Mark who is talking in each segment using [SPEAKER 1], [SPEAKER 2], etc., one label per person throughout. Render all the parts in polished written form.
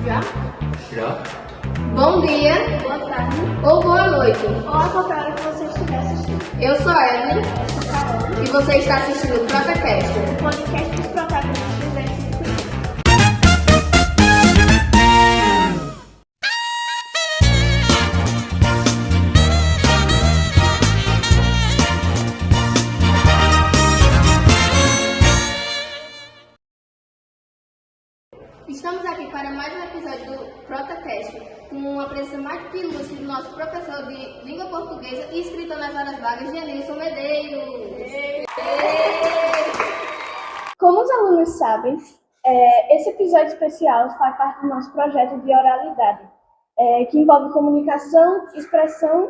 [SPEAKER 1] Já?
[SPEAKER 2] Já?
[SPEAKER 1] Bom dia,
[SPEAKER 3] Boa tarde.
[SPEAKER 1] ou boa noite.
[SPEAKER 3] Ou a qualquer hora que você estiver assistindo.
[SPEAKER 1] Eu sou a Evelyn
[SPEAKER 3] Eu sou Carol.
[SPEAKER 1] e você está assistindo o ProtaCast.
[SPEAKER 3] O podcast dos protagonistas da Ensino.
[SPEAKER 1] Estamos aqui para mais um episódio do ProtaCast, com a presença mais que ilustre do nosso professor de língua portuguesa e escritor nas horas vagas, Genilson Medeiros.
[SPEAKER 3] Como os alunos sabem, esse episódio especial faz parte do nosso projeto de oralidade, que envolve comunicação, expressão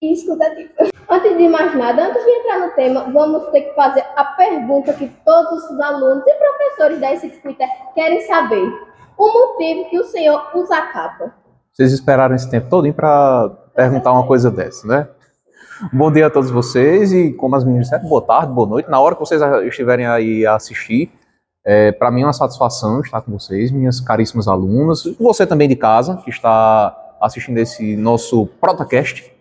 [SPEAKER 3] e escutativa.
[SPEAKER 1] Antes de mais nada, antes de entrar no tema, vamos ter que fazer a pergunta que todos os alunos e professores da Twitter querem saber. O motivo que o senhor usa a capa.
[SPEAKER 2] Vocês esperaram esse tempo todo para perguntar uma coisa dessa, né? Bom dia a todos vocês e, como as meninas disseram, boa tarde, boa noite. Na hora que vocês estiverem aí a assistir, para mim é uma satisfação estar com vocês, minhas caríssimas alunas. Você também de casa, que está assistindo esse nosso ProtaCast.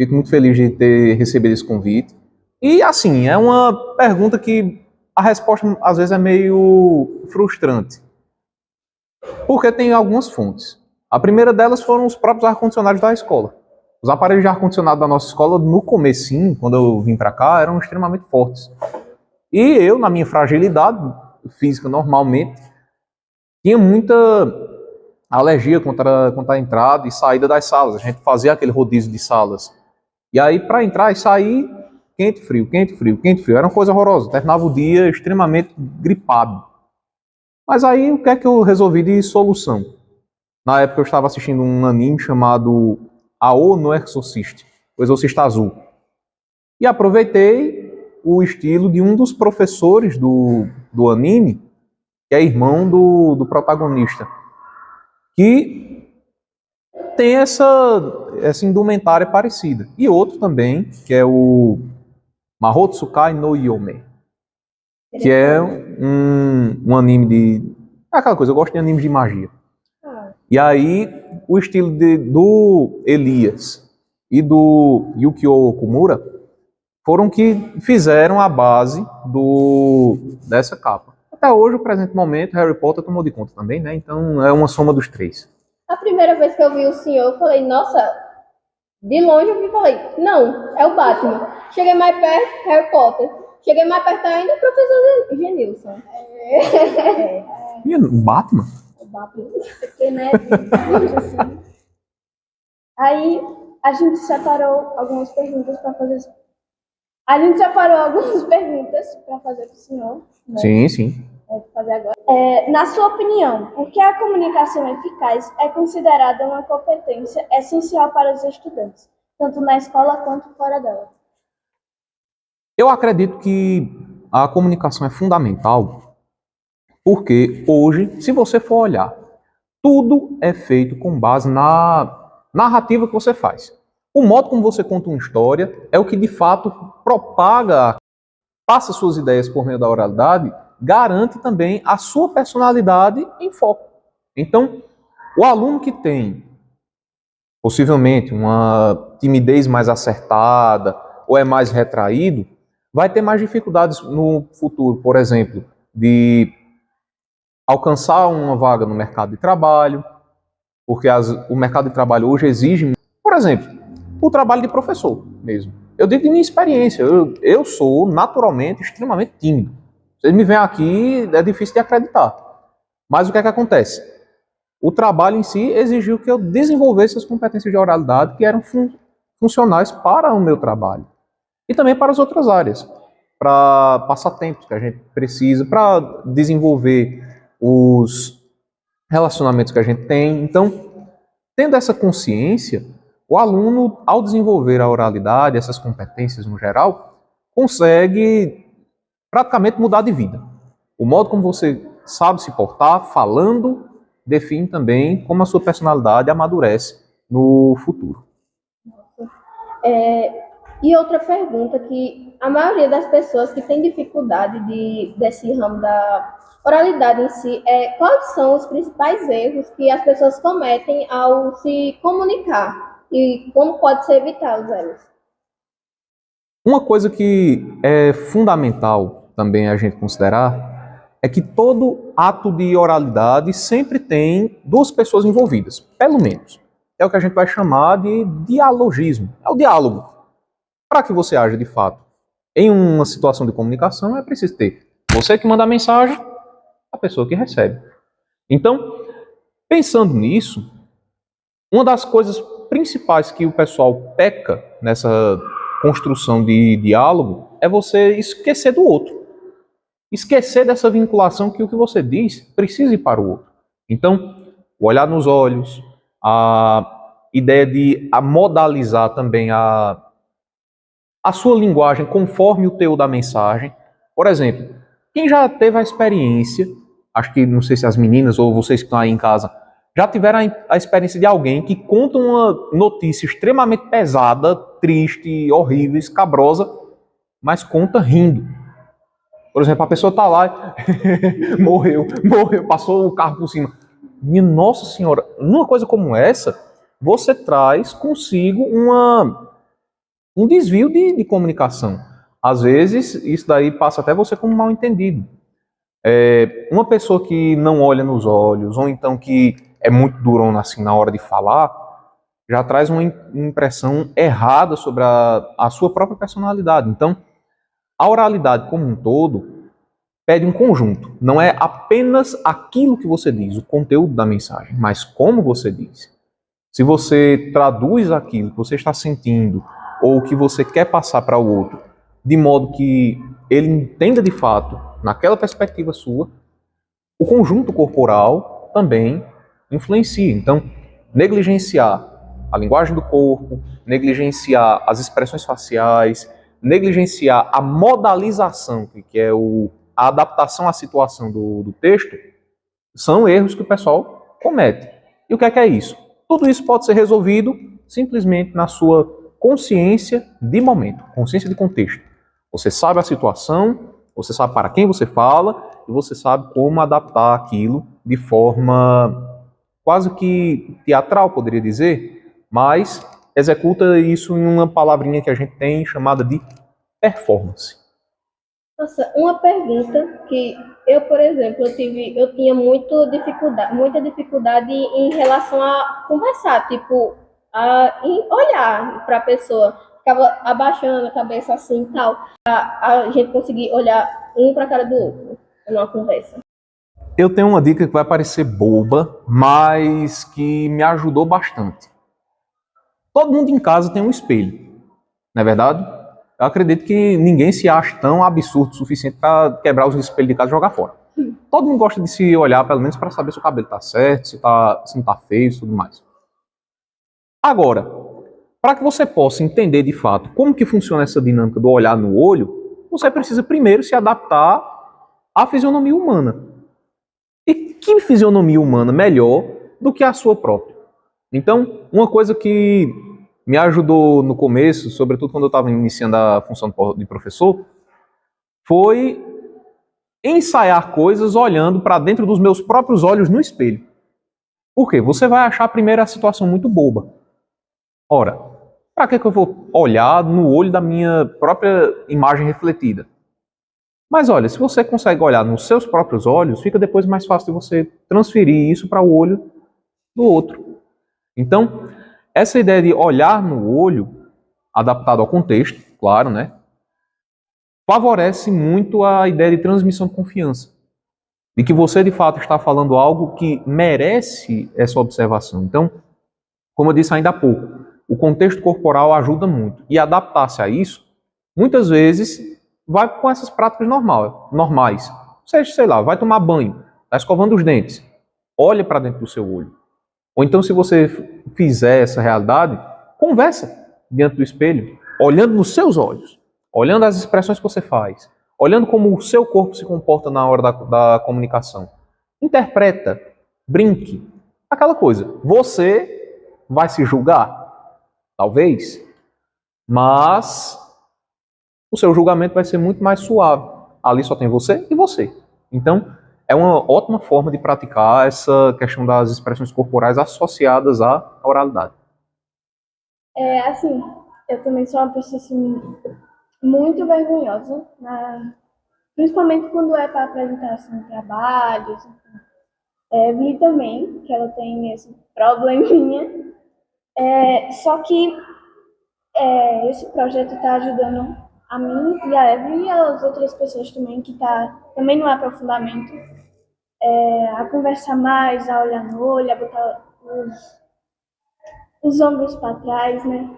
[SPEAKER 2] Fico muito feliz de ter recebido esse convite. E, assim, é uma pergunta que a resposta, às vezes, é meio frustrante. Porque tem algumas fontes. A primeira delas foram os próprios ar-condicionados da escola. Os aparelhos de ar-condicionado da nossa escola, no comecinho, quando eu vim para cá, eram extremamente fortes. E eu, na minha fragilidade física normalmente, tinha muita alergia contra a entrada e saída das salas. A gente fazia aquele rodízio de salas. E aí, para entrar e sair, quente, frio, quente, frio, quente, frio. Era uma coisa horrorosa. Terminava o dia extremamente gripado. Mas aí, o que é que eu resolvi de solução? Na época, eu estava assistindo um anime chamado Ao no Exorcist, o Exorcista Azul. E aproveitei o estilo de um dos professores do anime, que é irmão do protagonista, que tem essa indumentária parecida. E outro também, que é o Mahotsukai no Yome, que é um anime de... É aquela coisa, eu gosto de animes de magia. E aí, o estilo do Elias e do Yukio Okumura foram que fizeram a base dessa capa. Até hoje, no presente momento, Harry Potter tomou de conta também, né? Então, é uma soma dos três.
[SPEAKER 1] A primeira vez que eu vi o senhor, eu falei, nossa, de longe eu vi e falei, não, é o Batman. Cheguei mais perto, Harry Potter. Cheguei mais perto ainda, professor Genilson.
[SPEAKER 2] E Batman?
[SPEAKER 3] O Batman. Porque, né? Assim. Aí, a gente separou algumas perguntas para fazer. A gente separou algumas perguntas para fazer para o senhor. Né?
[SPEAKER 2] Sim, sim.
[SPEAKER 3] Fazer agora. Na sua opinião, por que a comunicação eficaz é considerada uma competência essencial para os estudantes, tanto na escola quanto fora dela?
[SPEAKER 2] Eu acredito que a comunicação é fundamental porque hoje, se você for olhar, tudo é feito com base na narrativa que você faz. O modo como você conta uma história é o que de fato propaga, passa suas ideias por meio da oralidade, garante também a sua personalidade em foco. Então, o aluno que tem, possivelmente, uma timidez mais acertada ou é mais retraído, vai ter mais dificuldades no futuro, por exemplo, de alcançar uma vaga no mercado de trabalho, porque o mercado de trabalho hoje exige, por exemplo, o trabalho de professor mesmo. Eu digo de minha experiência, eu sou naturalmente extremamente tímido. Vocês me veem aqui, é difícil de acreditar. Mas o que é que acontece? O trabalho em si exigiu que eu desenvolvesse as competências de oralidade que eram funcionais para o meu trabalho. E também para as outras áreas. Para passatempos que a gente precisa, para desenvolver os relacionamentos que a gente tem. Então, tendo essa consciência, o aluno, ao desenvolver a oralidade, essas competências no geral, consegue praticamente mudar de vida. O modo como você sabe se portar, falando, define também como a sua personalidade amadurece no futuro.
[SPEAKER 1] E outra pergunta que a maioria das pessoas que tem dificuldade desse ramo da oralidade em si, quais são os principais erros que as pessoas cometem ao se comunicar e como pode ser evitá-los eles?
[SPEAKER 2] Uma coisa que é fundamental também a gente considerar é que todo ato de oralidade sempre tem duas pessoas envolvidas, pelo menos. É o que a gente vai chamar de dialogismo, é o diálogo. Para que você haja de fato em uma situação de comunicação, é preciso ter você que manda a mensagem, a pessoa que recebe. Então, pensando nisso, uma das coisas principais que o pessoal peca nessa construção de diálogo é você esquecer do outro. Esquecer dessa vinculação que o que você diz precisa ir para o outro. Então, o olhar nos olhos, a ideia de modalizar também a sua linguagem conforme o teor da mensagem. Por exemplo, quem já teve a experiência, acho que não sei se as meninas ou vocês que estão aí em casa, já tiveram a experiência de alguém que conta uma notícia extremamente pesada, triste, horrível, escabrosa, mas conta rindo. Por exemplo, a pessoa está lá, morreu, passou o carro por cima. Minha Nossa Senhora, numa coisa como essa, você traz consigo um desvio de comunicação. Às vezes, isso daí passa até você como mal entendido. Uma pessoa que não olha nos olhos, ou então que é muito durona assim na hora de falar, já traz uma impressão errada sobre a sua própria personalidade. Então, a oralidade como um todo pede um conjunto. Não é apenas aquilo que você diz, o conteúdo da mensagem, mas como você diz. Se você traduz aquilo que você está sentindo ou que você quer passar para o outro, de modo que ele entenda de fato, naquela perspectiva sua, o conjunto corporal também influencia. Então, negligenciar a linguagem do corpo, negligenciar as expressões faciais, negligenciar a modalização, que é a adaptação à situação do texto, são erros que o pessoal comete. E o que é isso? Tudo isso pode ser resolvido simplesmente na sua consciência de momento, consciência de contexto. Você sabe a situação, você sabe para quem você fala e você sabe como adaptar aquilo de forma quase que teatral, poderia dizer, mas executa isso em uma palavrinha que a gente tem chamada de performance.
[SPEAKER 1] Nossa, uma pergunta que eu, por exemplo, eu tinha muita dificuldade em relação a conversar, tipo, em olhar para a pessoa, ficava abaixando a cabeça assim e tal, a gente conseguir olhar um para a cara do outro numa conversa.
[SPEAKER 2] Eu tenho uma dica que vai parecer boba, mas que me ajudou bastante. Todo mundo em casa tem um espelho, não é verdade? Eu acredito que ninguém se acha tão absurdo o suficiente para quebrar os espelhos de casa e jogar fora. Todo mundo gosta de se olhar, pelo menos, para saber se o cabelo está certo, se não está feio e tudo mais. Agora, para que você possa entender de fato como que funciona essa dinâmica do olhar no olho, você precisa primeiro se adaptar à fisionomia humana. E que fisionomia humana melhor do que a sua própria? Então, uma coisa que me ajudou no começo, sobretudo quando eu estava iniciando a função de professor, foi ensaiar coisas olhando para dentro dos meus próprios olhos no espelho. Por quê? Você vai achar primeiro a situação muito boba. Ora, para que eu vou olhar no olho da minha própria imagem refletida? Mas olha, se você consegue olhar nos seus próprios olhos, fica depois mais fácil de você transferir isso para o olho do outro. Então, essa ideia de olhar no olho, adaptado ao contexto, claro, né? Favorece muito a ideia de transmissão de confiança. De que você, de fato, está falando algo que merece essa observação. Então, como eu disse ainda há pouco, o contexto corporal ajuda muito. E adaptar-se a isso, muitas vezes, vai com essas práticas normais. Seja, sei lá, vai tomar banho, está escovando os dentes, olha para dentro do seu olho. Ou então, se você fizer essa realidade, conversa diante do espelho, olhando nos seus olhos, olhando as expressões que você faz, olhando como o seu corpo se comporta na hora da comunicação. Interpreta, brinque, aquela coisa. Você vai se julgar? Talvez. Mas o seu julgamento vai ser muito mais suave. Ali só tem você e você. Então, é uma ótima forma de praticar essa questão das expressões corporais associadas à oralidade.
[SPEAKER 3] Assim, eu também sou uma pessoa assim, muito vergonhosa, principalmente quando é para apresentar assim, trabalhos. Vi também que ela tem esse probleminha. Só que esse projeto está ajudando a mim e a Evelyn e as outras pessoas também que tá também no aprofundamento a conversar mais, a olhar no olho, a botar os ombros para trás, né?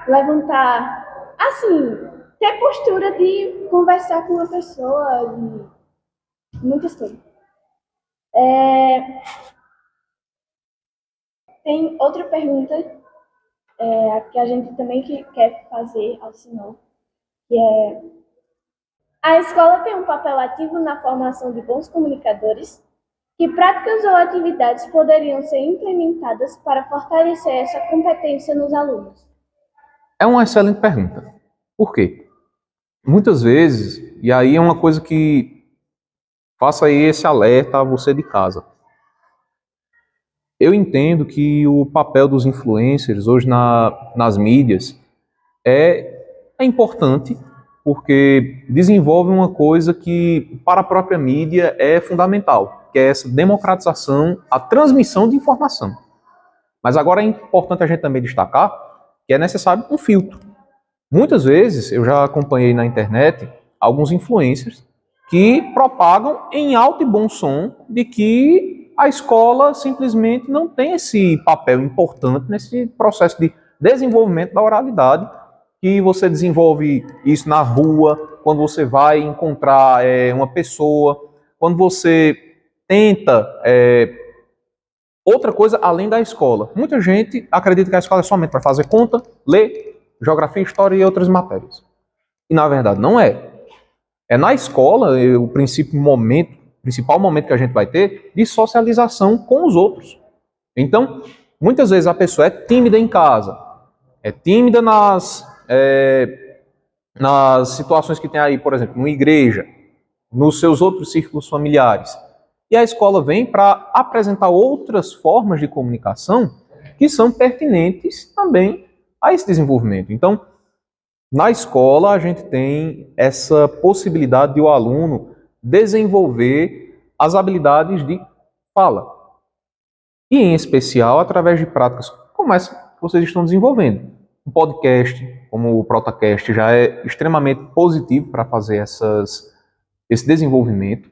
[SPEAKER 3] Levantar, assim, ter postura de conversar com uma pessoa, de muitas coisas. Tem outra pergunta que a gente também quer fazer ao senhor, que é: a escola tem um papel ativo na formação de bons comunicadores? Que práticas ou atividades poderiam ser implementadas para fortalecer essa competência nos alunos?
[SPEAKER 2] É uma excelente pergunta. Por quê? Muitas vezes, e aí é uma coisa que faça aí esse alerta a você de casa. Eu entendo que o papel dos influencers hoje nas mídias é importante, porque desenvolve uma coisa que para a própria mídia é fundamental, que é essa democratização, a transmissão de informação. Mas agora é importante a gente também destacar que é necessário um filtro. Muitas vezes eu já acompanhei na internet alguns influencers que propagam em alto e bom som de que a escola simplesmente não tem esse papel importante nesse processo de desenvolvimento da oralidade, que você desenvolve isso na rua, quando você vai encontrar uma pessoa, quando você tenta outra coisa além da escola. Muita gente acredita que a escola é somente para fazer conta, ler, geografia, história e outras matérias. E na verdade não é. É na escola o principal momento que a gente vai ter de socialização com os outros. Então, muitas vezes a pessoa é tímida em casa, é tímida nas situações que tem aí, por exemplo, numa igreja, nos seus outros círculos familiares. E a escola vem para apresentar outras formas de comunicação que são pertinentes também a esse desenvolvimento. Então, na escola, a gente tem essa possibilidade de o aluno desenvolver as habilidades de fala. E, em especial, através de práticas como essa que vocês estão desenvolvendo. Um podcast, como o Protacast, já é extremamente positivo para fazer esse desenvolvimento.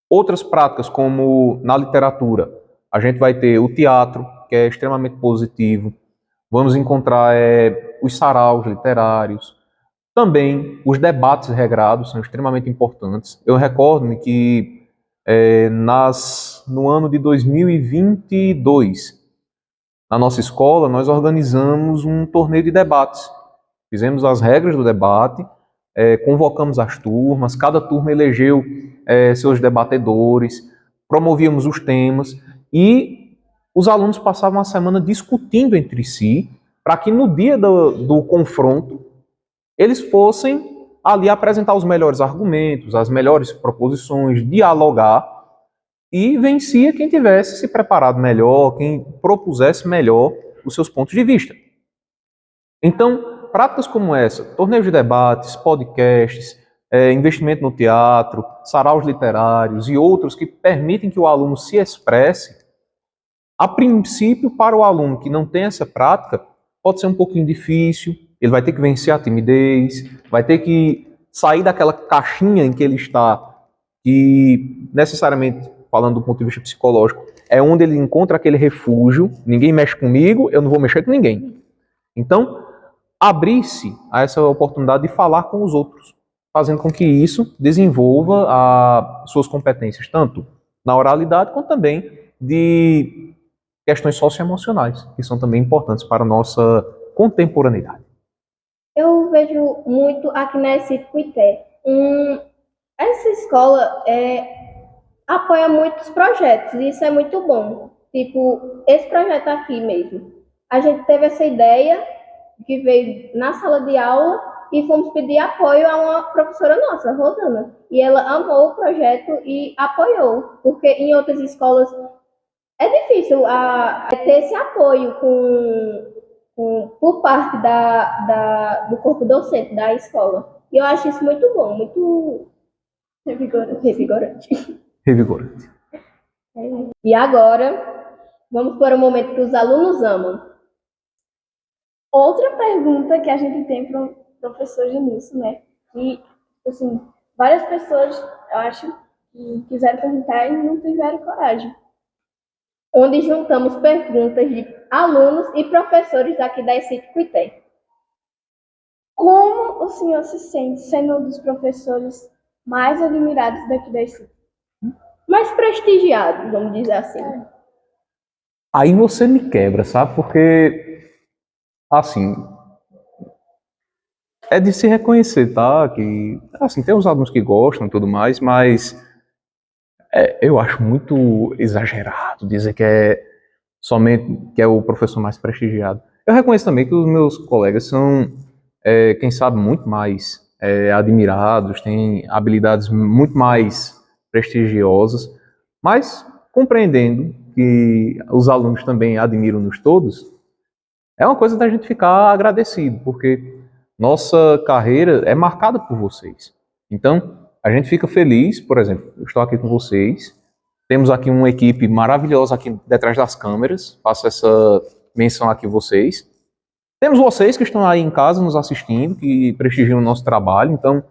[SPEAKER 2] Outras práticas, como na literatura, a gente vai ter o teatro, que é extremamente positivo. Vamos encontrar os saraus literários. Também os debates regrados são extremamente importantes. Eu recordo-me que no ano de 2022, na nossa escola, nós organizamos um torneio de debates. Fizemos as regras do debate, convocamos as turmas, cada turma elegeu seus debatedores, promovíamos os temas e os alunos passavam a semana discutindo entre si para que no dia do confronto eles fossem ali apresentar os melhores argumentos, as melhores proposições, dialogar, e vencia quem tivesse se preparado melhor, quem propusesse melhor os seus pontos de vista. Então, práticas como essa, torneios de debates, podcasts, investimento no teatro, saraus literários e outros que permitem que o aluno se expresse, a princípio, para o aluno que não tem essa prática, pode ser um pouquinho difícil, ele vai ter que vencer a timidez, vai ter que sair daquela caixinha em que ele está, que necessariamente, falando do ponto de vista psicológico, é onde ele encontra aquele refúgio, ninguém mexe comigo, eu não vou mexer com ninguém. Então, abrir-se a essa oportunidade de falar com os outros, fazendo com que isso desenvolva as suas competências, tanto na oralidade, quanto também de questões socioemocionais, que são também importantes para a nossa contemporaneidade.
[SPEAKER 1] Eu vejo muito aqui na Cipité. Essa escola apoia muitos projetos e isso é muito bom. Tipo, esse projeto aqui mesmo. A gente teve essa ideia que veio na sala de aula e fomos pedir apoio a uma professora nossa, Rosana. E ela amou o projeto e apoiou, porque em outras escolas é difícil ter esse apoio por parte do corpo docente da escola. E eu acho isso muito bom, muito revigorante.
[SPEAKER 2] Revigorante.
[SPEAKER 1] E agora, vamos para o momento que os alunos amam.
[SPEAKER 3] Outra pergunta que a gente tem para o professor Genilson, né? E, assim, várias pessoas, eu acho, que quiseram perguntar e não tiveram coragem.
[SPEAKER 1] Onde juntamos perguntas de alunos e professores aqui da ICIT Cuité.
[SPEAKER 3] Como o senhor se sente sendo um dos professores mais admirados daqui da ICIT?
[SPEAKER 1] Mais prestigiados, vamos dizer assim.
[SPEAKER 2] Aí você me quebra, sabe? Porque, assim, é de se reconhecer, tá? Que, assim, tem os alunos que gostam e tudo mais, mas eu acho muito exagerado dizer que é somente que é o professor mais prestigiado. Eu reconheço também que os meus colegas são, quem sabe, muito mais admirados, têm habilidades muito mais prestigiosas, mas compreendendo que os alunos também admiram-nos todos, é uma coisa da gente ficar agradecido, porque nossa carreira é marcada por vocês. Então, a gente fica feliz, por exemplo, eu estou aqui com vocês, temos aqui uma equipe maravilhosa aqui detrás das câmeras, faço essa menção aqui a vocês. Temos vocês que estão aí em casa nos assistindo, que prestigiam o nosso trabalho, então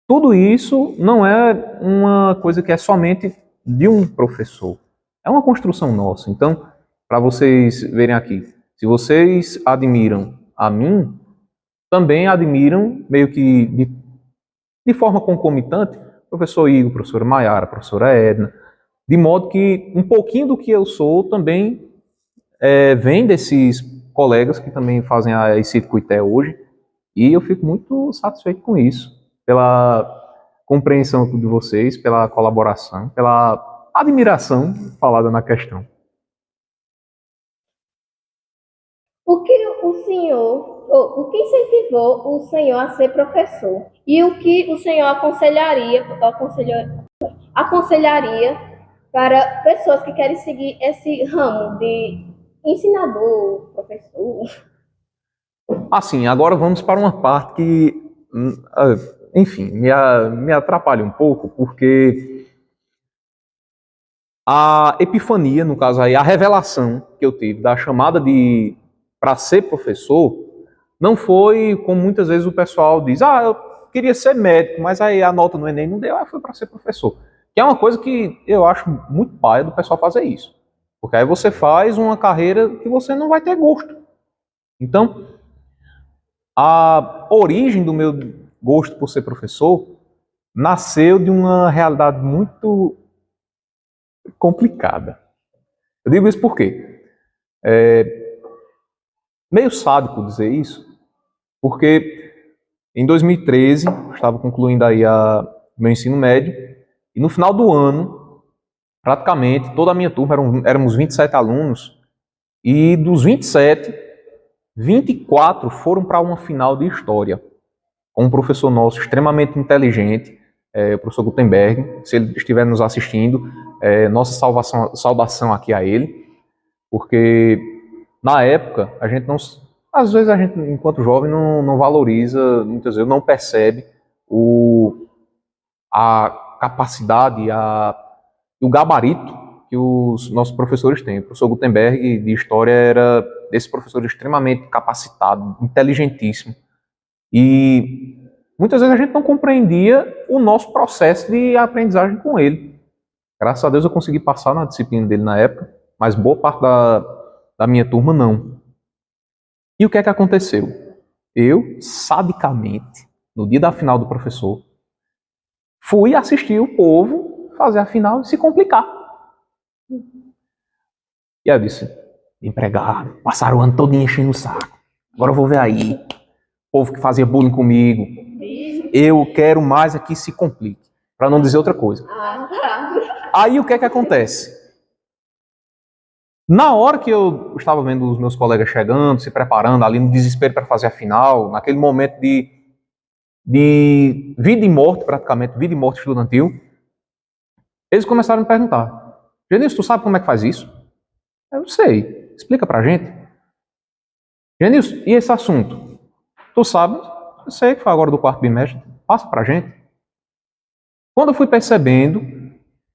[SPEAKER 2] tudo isso não é uma coisa que é somente de um professor, é uma construção nossa. Então, para vocês verem aqui, se vocês admiram a mim, também admiram, meio que de forma concomitante, o professor Igor, a professora Maiara, a professora Edna, de modo que um pouquinho do que eu sou também vem desses colegas que também fazem a ICIT Cuité hoje, e eu fico muito satisfeito com isso, pela compreensão de vocês, pela colaboração, pela admiração falada na questão.
[SPEAKER 1] O que incentivou o senhor a ser professor? E o que o senhor aconselharia para pessoas que querem seguir esse ramo de ensinador, professor?
[SPEAKER 2] Assim, agora vamos para uma parte que, enfim, me atrapalha um pouco, porque a epifania, no caso aí, a revelação que eu tive da chamada para ser professor, não foi como muitas vezes o pessoal diz, eu queria ser médico, mas aí a nota no Enem não deu, foi para ser professor. Que é uma coisa que eu acho muito paia do pessoal fazer isso. Porque aí você faz uma carreira que você não vai ter gosto. Então, a origem do meu gosto por ser professor nasceu de uma realidade muito complicada. Eu digo isso porque meio sádico dizer isso, porque em 2013 eu estava concluindo aí meu ensino médio e no final do ano, praticamente toda a minha turma, éramos 27 alunos, e dos 27, 24 foram para uma final de história, com um professor nosso extremamente inteligente, o professor Gutenberg. Se ele estiver nos assistindo, nossa saudação aqui a ele, porque na época a gente não, às vezes a gente enquanto jovem não valoriza, muitas vezes não percebe a capacidade e o gabarito que os nossos professores têm. O professor Gutenberg de história era desse professor extremamente capacitado, inteligentíssimo, e muitas vezes a gente não compreendia o nosso processo de aprendizagem com ele. Graças a Deus eu consegui passar na disciplina dele na época, mas boa parte da minha turma não. E o que é que aconteceu? Eu, sadicamente, no dia da final do professor, fui assistir o povo fazer a final e se complicar. E aí eu disse, empregado, passaram o ano todo enchendo o saco. Agora eu vou ver aí, o povo que fazia bullying comigo. Eu quero mais é que se complique, para não dizer outra coisa. Aí o que é que acontece? Na hora que eu estava vendo os meus colegas chegando, se preparando ali no desespero para fazer a final, naquele momento de vida e morte, praticamente, vida e morte estudantil, eles começaram a me perguntar: Genilson, tu sabe como é que faz isso? Eu sei, explica pra gente. Genilson, e esse assunto? Tu sabe? Eu sei que foi agora do quarto bimestre, passa pra gente. Quando eu fui percebendo,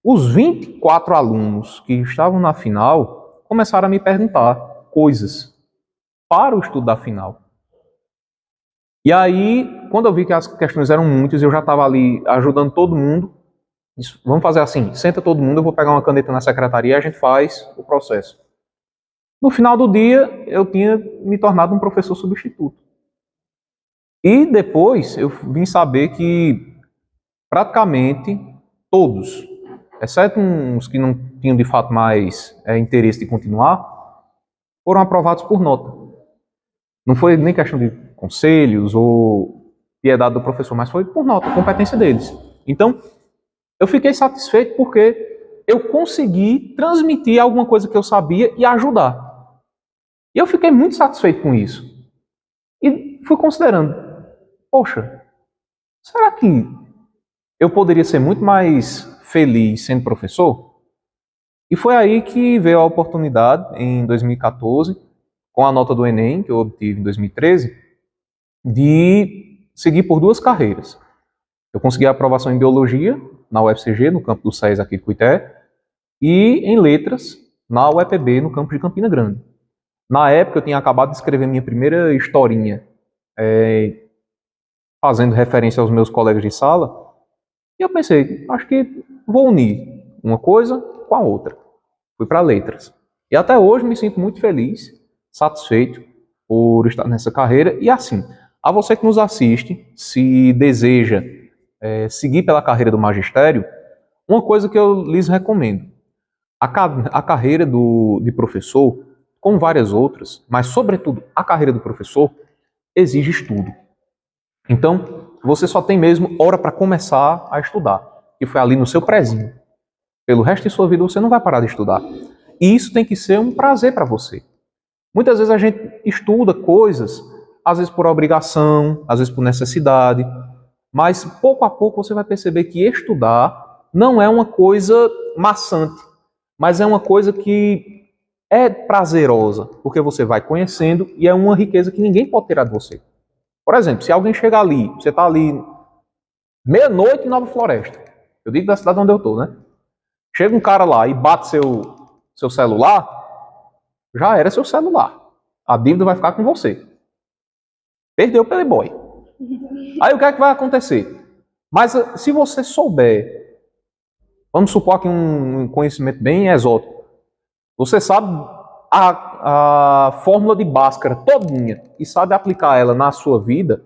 [SPEAKER 2] os 24 alunos que estavam na final começaram a me perguntar coisas para o estudo da final. E aí, quando eu vi que as questões eram muitas, eu já estava ali ajudando todo mundo. Disse, vamos fazer assim, senta todo mundo, eu vou pegar uma caneta na secretaria e a gente faz o processo. No final do dia, eu tinha me tornado um professor substituto. E depois eu vim saber que praticamente todos, exceto uns que não tinham de fato mais interesse de continuar, foram aprovados por nota. Não foi nem questão de conselhos ou piedade do professor, mas foi por nota, competência deles. Então, eu fiquei satisfeito porque eu consegui transmitir alguma coisa que eu sabia e ajudar. E eu fiquei muito satisfeito com isso. E fui considerando, poxa, será que eu poderia ser muito mais feliz sendo professor? E foi aí que veio a oportunidade, em 2014, com a nota do Enem, que eu obtive em 2013, de seguir por duas carreiras. Eu consegui a aprovação em Biologia, na UFCG, no campo do SES aqui de Cuité, e em Letras, na UEPB, no campo de Campina Grande. Na época, eu tinha acabado de escrever minha primeira historinha, fazendo referência aos meus colegas de sala, e eu pensei, acho que vou unir uma coisa com a outra. Fui para Letras. E até hoje me sinto muito feliz, satisfeito por estar nessa carreira. E assim, a você que nos assiste, se deseja seguir pela carreira do magistério, uma coisa que eu lhes recomendo. A carreira de professor, como várias outras, mas sobretudo a carreira do professor, exige estudo. Então, você só tem mesmo hora para começar a estudar, que foi ali no seu prezinho. Pelo resto de sua vida você não vai parar de estudar. E isso tem que ser um prazer para você. Muitas vezes a gente estuda coisas, às vezes por obrigação, às vezes por necessidade, mas pouco a pouco você vai perceber que estudar não é uma coisa maçante, mas é uma coisa que é prazerosa, porque você vai conhecendo e é uma riqueza que ninguém pode tirar de você. Por exemplo, se alguém chegar ali, você está ali meia-noite em Nova Floresta, eu digo da cidade onde eu estou, né? Chega um cara lá e bate seu celular, já era seu celular. A dívida vai ficar com você. Perdeu o Playboy. Aí o que é que vai acontecer? Mas se você souber, vamos supor que um conhecimento bem exótico, você sabe a fórmula de Bhaskara todinha e sabe aplicar ela na sua vida,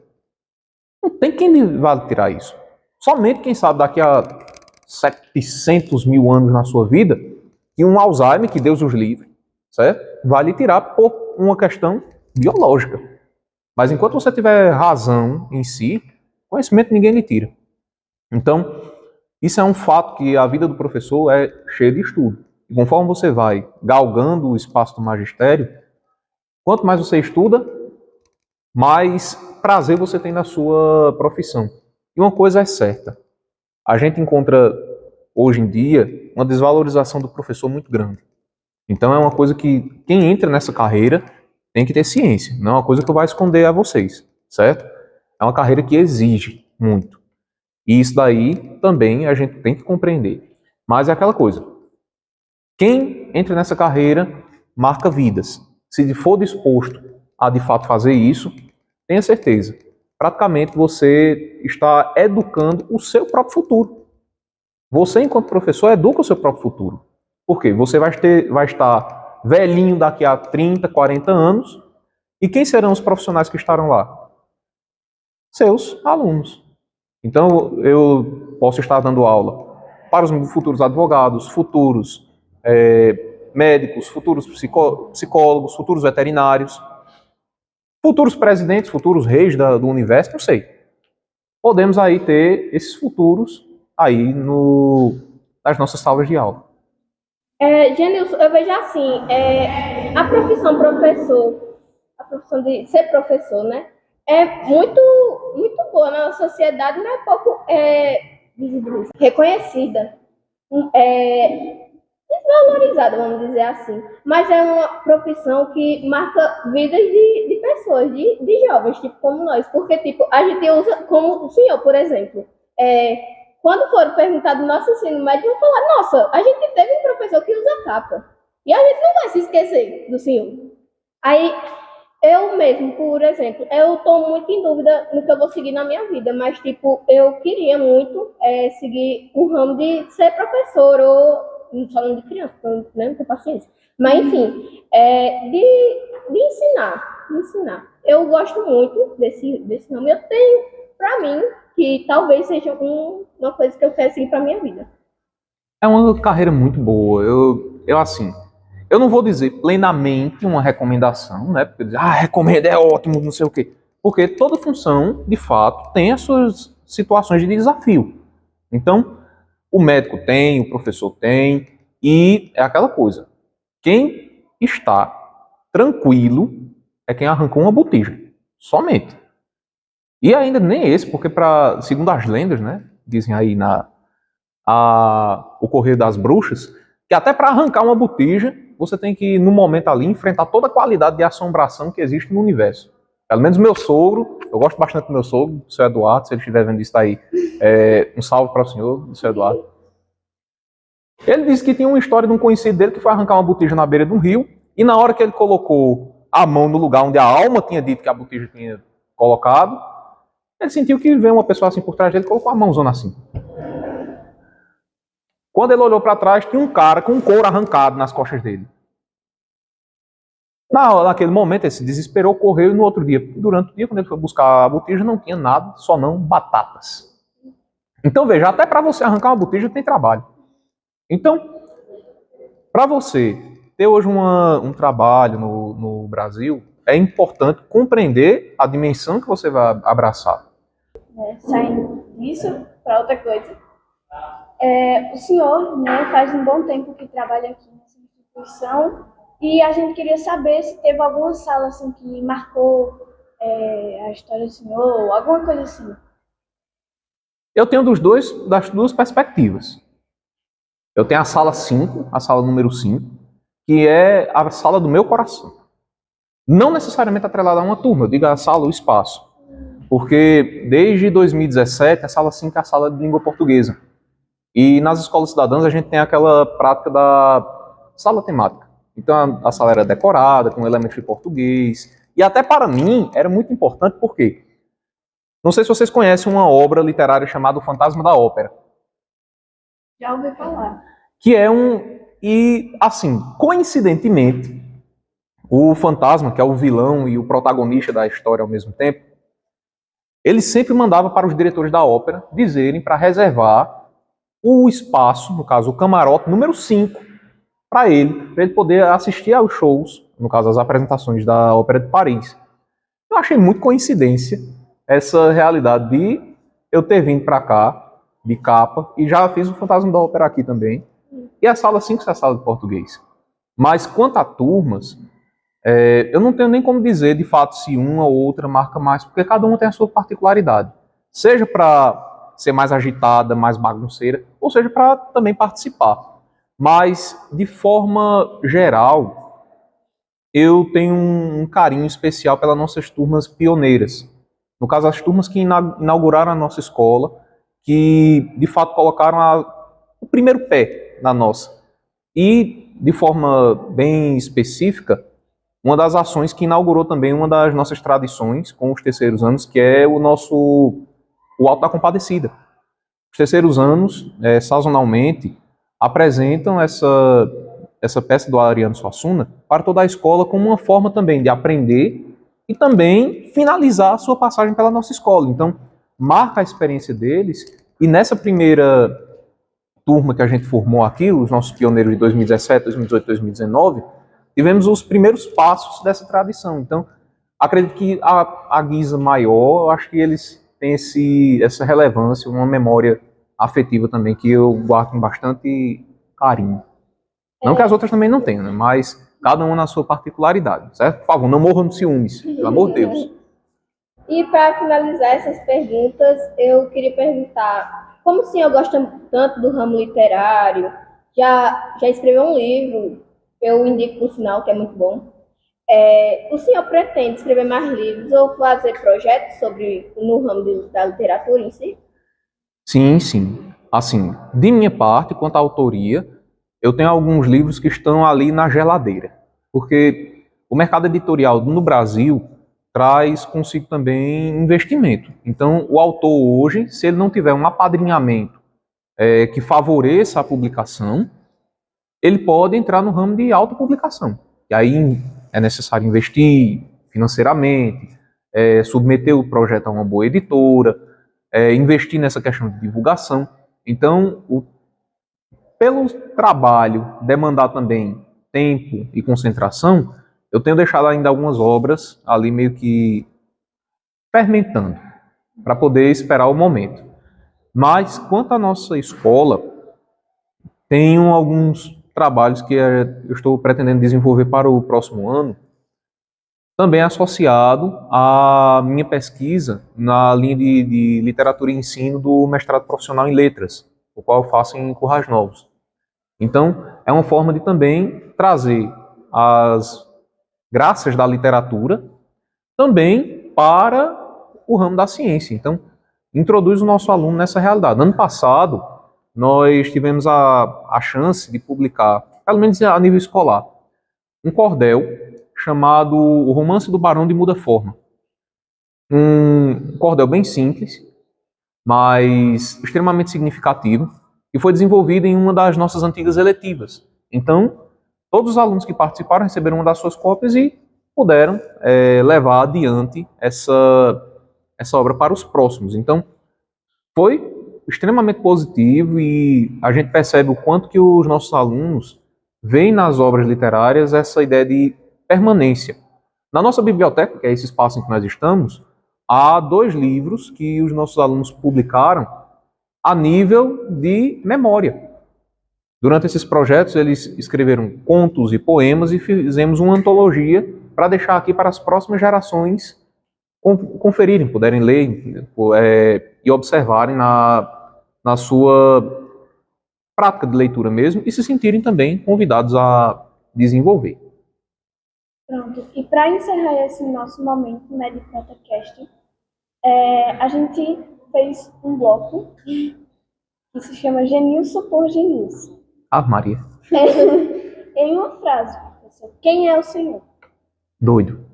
[SPEAKER 2] não tem quem vá tirar isso. Somente quem sabe daqui a 700 mil anos na sua vida, que um Alzheimer, que Deus os livre, certo? Vai lhe tirar por uma questão biológica. Mas enquanto você tiver razão em si, conhecimento ninguém lhe tira. Então, isso é um fato que a vida do professor é cheia de estudo. E conforme você vai galgando o espaço do magistério, quanto mais você estuda, mais prazer você tem na sua profissão. E uma coisa é certa, a gente encontra hoje em dia uma desvalorização do professor muito grande. Então é uma coisa que quem entra nessa carreira tem que ter ciência, não é uma coisa que eu vou esconder a vocês, certo? É uma carreira que exige muito. E isso daí também a gente tem que compreender. Mas é aquela coisa, quem entra nessa carreira marca vidas. Se for disposto a de fato fazer isso, tenha certeza, praticamente você está educando o seu próprio futuro. Você, enquanto professor, educa o seu próprio futuro. Por quê? Você vai estar velhinho daqui a 30, 40 anos, e quem serão os profissionais que estarão lá? Seus alunos. Então, eu posso estar dando aula para os futuros advogados, futuros médicos, futuros psicólogos, futuros veterinários, futuros presidentes, futuros reis do universo, não sei. Podemos aí ter esses futuros aí nas nossas salas de aula.
[SPEAKER 1] Genilson, eu vejo assim, a profissão professor, a profissão de ser professor, né? É muito boa na sociedade, mas é pouco reconhecida, é, desvalorizada, vamos dizer assim. Mas é uma profissão que marca vidas de pessoas, de jovens, tipo como nós. Porque, tipo, a gente usa, como o senhor, por exemplo, é, quando for perguntar do nosso ensino médio, vão falar, nossa, a gente teve um professor que usa capa. E a gente não vai se esquecer do senhor. Aí, eu mesmo, por exemplo, eu estou muito em dúvida no que eu vou seguir na minha vida, mas, tipo, eu queria muito seguir o ramo de ser professor ou falando de criança, porque eu não tenho paciência. Mas, enfim, de ensinar. Eu gosto muito desse ramo. Eu tenho, para mim, que talvez seja uma coisa que eu quero seguir para minha vida.
[SPEAKER 2] É uma carreira muito boa. Eu assim, eu não vou dizer plenamente uma recomendação, né? Porque dizer, recomendo, é ótimo, não sei o quê. Porque toda função, de fato, tem as suas situações de desafio. Então, o médico tem, o professor tem, e é aquela coisa. Quem está tranquilo é quem arrancou uma botija. Somente. E ainda nem esse, porque segundo as lendas, né? Dizem aí o Correio das Bruxas, que até para arrancar uma botija, você tem que, no momento ali, enfrentar toda a qualidade de assombração que existe no universo. Pelo menos meu sogro, eu gosto bastante do meu sogro, do seu Eduardo, se ele estiver vendo isso aí, um salve para o senhor, do seu Eduardo. Ele disse que tinha uma história de um conhecido dele que foi arrancar uma botija na beira de um rio, e na hora que ele colocou a mão no lugar onde a alma tinha dito que a botija tinha colocado, ele sentiu que veio uma pessoa assim por trás dele e colocou a mãozona assim. Quando ele olhou para trás, tinha um cara com um couro arrancado nas costas dele. Naquele momento, ele se desesperou, correu e no outro dia, durante o dia, quando ele foi buscar a botija, não tinha nada, só não batatas. Então veja, até para você arrancar uma botija tem trabalho. Então, para você ter hoje um trabalho no Brasil, é importante compreender a dimensão que você vai abraçar.
[SPEAKER 3] Saindo disso para outra coisa. O senhor, né, faz um bom tempo que trabalha aqui nessa instituição e a gente queria saber se teve alguma sala assim que marcou a história do senhor, alguma coisa assim.
[SPEAKER 2] Eu tenho das duas perspectivas. Eu tenho a sala 5, a sala número 5, que é a sala do meu coração. Não necessariamente atrelada a uma turma, eu digo a sala, o espaço. Porque desde 2017, a sala 5 é a sala de língua portuguesa. E nas escolas cidadãs a gente tem aquela prática da sala temática. Então a sala era decorada, com elementos de português. E até para mim era muito importante porque, não sei se vocês conhecem uma obra literária chamada O Fantasma da Ópera.
[SPEAKER 3] Já ouvi falar.
[SPEAKER 2] Que é e assim, coincidentemente, o fantasma, que é o vilão e o protagonista da história ao mesmo tempo, ele sempre mandava para os diretores da ópera dizerem para reservar o espaço, no caso o camarote número 5, para ele poder assistir aos shows, no caso as apresentações da Ópera de Paris. Eu achei muito coincidência essa realidade de eu ter vindo para cá, de capa, e já fiz o Fantasma da Ópera aqui também, e a sala 5 é a sala de português. Mas quanto a turmas, eu não tenho nem como dizer de fato se uma ou outra marca mais, porque cada uma tem a sua particularidade. Seja para ser mais agitada, mais bagunceira, ou seja para também participar. Mas, de forma geral, eu tenho um carinho especial pelas nossas turmas pioneiras. No caso, as turmas que inauguraram a nossa escola, que de fato colocaram o primeiro pé na nossa. E, de forma bem específica, uma das ações que inaugurou também uma das nossas tradições com os terceiros anos, que é o Alto da Compadecida. Os terceiros anos, sazonalmente, apresentam essa peça do Ariano Suassuna para toda a escola como uma forma também de aprender e também finalizar a sua passagem pela nossa escola. Então, marca a experiência deles e nessa primeira turma que a gente formou aqui, os nossos pioneiros de 2017, 2018, 2019, tivemos os primeiros passos dessa tradição. Então, acredito que a guisa maior, eu acho que eles têm essa relevância, uma memória afetiva também, que eu guardo com bastante carinho. Não que as outras também não tenham, né? Mas cada uma na sua particularidade, certo? Por favor, não morram de ciúmes, pelo amor de Deus.
[SPEAKER 1] E para finalizar essas perguntas, eu queria perguntar, como o senhor gosta tanto do ramo literário, já escreveu um livro, eu indico por sinal que é muito bom. O senhor pretende escrever mais livros ou fazer projetos no ramo da literatura em si?
[SPEAKER 2] Sim, sim. Assim, de minha parte, quanto à autoria, eu tenho alguns livros que estão ali na geladeira. Porque o mercado editorial no Brasil traz consigo também investimento. Então, o autor hoje, se ele não tiver um apadrinhamento que favoreça a publicação, ele pode entrar no ramo de autopublicação. E aí é necessário investir financeiramente, submeter o projeto a uma boa editora, investir nessa questão de divulgação. Então, pelo trabalho demandar também tempo e concentração, eu tenho deixado ainda algumas obras ali meio que fermentando, para poder esperar o momento. Mas, quanto à nossa escola, tenho alguns trabalhos que eu estou pretendendo desenvolver para o próximo ano, também associado à minha pesquisa na linha de literatura e ensino do mestrado profissional em letras, o qual eu faço em Currais Novos. Então, é uma forma de também trazer as graças da literatura também para o ramo da ciência. Então, introduz o nosso aluno nessa realidade. Ano passado, nós tivemos a chance de publicar, pelo menos a nível escolar, um cordel chamado O Romance do Barão de Muda Forma. Um cordel bem simples, mas extremamente significativo, e foi desenvolvido em uma das nossas antigas eletivas. Então, todos os alunos que participaram receberam uma das suas cópias e puderam levar adiante essa obra para os próximos. Então, foi extremamente positivo e a gente percebe o quanto que os nossos alunos veem nas obras literárias essa ideia de permanência. Na nossa biblioteca, que é esse espaço em que nós estamos, há 2 livros que os nossos alunos publicaram a nível de memória. Durante esses projetos, eles escreveram contos e poemas e fizemos uma antologia para deixar aqui para as próximas gerações conferirem, puderem ler e observarem na sua prática de leitura mesmo e se sentirem também convidados a desenvolver.
[SPEAKER 3] Pronto. E para encerrar esse nosso momento, né, de podcast, a gente fez um bloco que se chama Genilson por Genilson.
[SPEAKER 2] Ave Maria.
[SPEAKER 3] Em uma frase, professor, quem é o senhor?
[SPEAKER 2] Doido.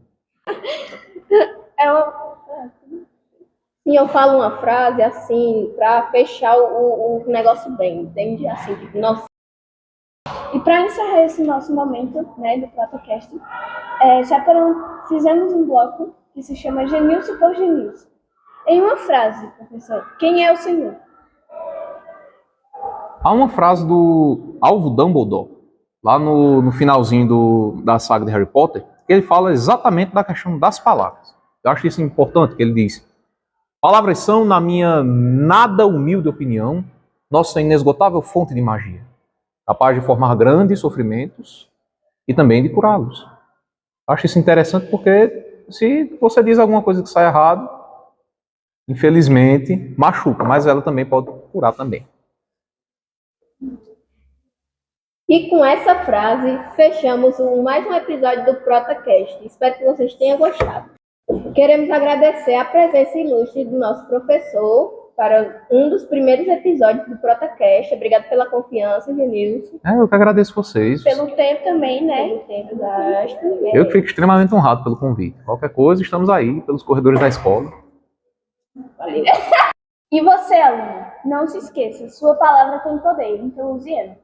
[SPEAKER 1] Sim, eu falo uma frase assim, para fechar o negócio bem, entende? Assim, tipo, nossa.
[SPEAKER 3] E para encerrar esse nosso momento, né, do podcast, fizemos um bloco que se chama Genilson por Genilson. Em uma frase, professor, quem é o senhor?
[SPEAKER 2] Há uma frase do Alvo Dumbledore, lá no finalzinho da saga de Harry Potter, que ele fala exatamente da questão das palavras. Eu acho isso importante, que ele diz: palavras são, na minha nada humilde opinião, nossa inesgotável fonte de magia, capaz de formar grandes sofrimentos e também de curá-los. Acho isso interessante porque se você diz alguma coisa que sai errado, infelizmente, machuca, mas ela também pode curar também.
[SPEAKER 1] E com essa frase, fechamos mais um episódio do ProtaCast. Espero que vocês tenham gostado. Queremos agradecer a presença ilustre do nosso professor para um dos primeiros episódios do ProtaCast. Obrigado pela confiança, Genilson.
[SPEAKER 2] Eu que agradeço vocês.
[SPEAKER 3] Pelo tempo também, né?
[SPEAKER 1] Pelo tempo gasto.
[SPEAKER 2] Eu que fico extremamente honrado pelo convite. Qualquer coisa, estamos aí pelos corredores da escola.
[SPEAKER 1] Valeu.
[SPEAKER 3] E você, aluno, não se esqueça, sua palavra tem poder, então use ela.